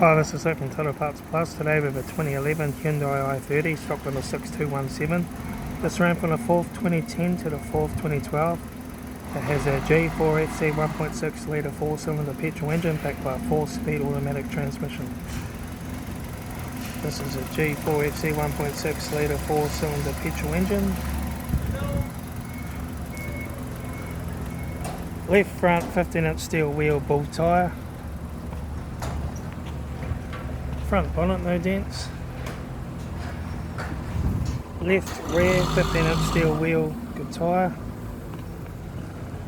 Hi, this is Rick from Total Parts Plus. Today we have a 2011 Hyundai i30, stock number 6217. This ran from the 4th 2010 to the 4th 2012. It has a G4FC 1.6 litre 4-cylinder petrol engine backed by a 4-speed automatic transmission. This is a G4FC 1.6 litre 4-cylinder petrol engine. Left front 15-inch steel wheel bull tyre. Front bonnet no dents. Left rear 15-inch steel wheel good tyre.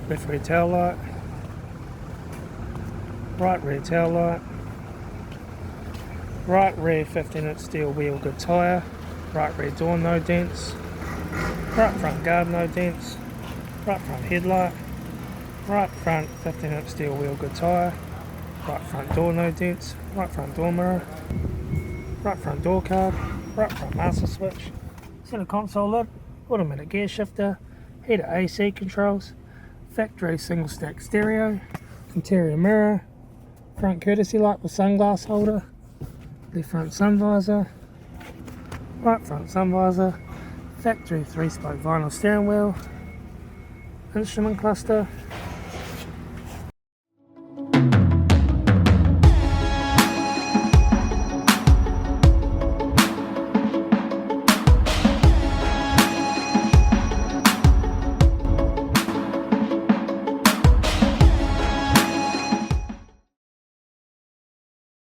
Left rear tail light. Right rear tail light. Right rear 15-inch steel wheel good tyre. Right rear door no dents. Right front guard no dents. Right front headlight. Right front 15-inch steel wheel good tyre. Right front door no dents. Right front door mirror. Right front door card. Right front master switch. Center console lid. Automatic gear shifter. Heater AC controls. Factory single stack stereo. Interior mirror. Front courtesy light with sunglass holder. Left front sun visor. Right front sun visor. Factory 3-spoke vinyl steering wheel. Instrument cluster.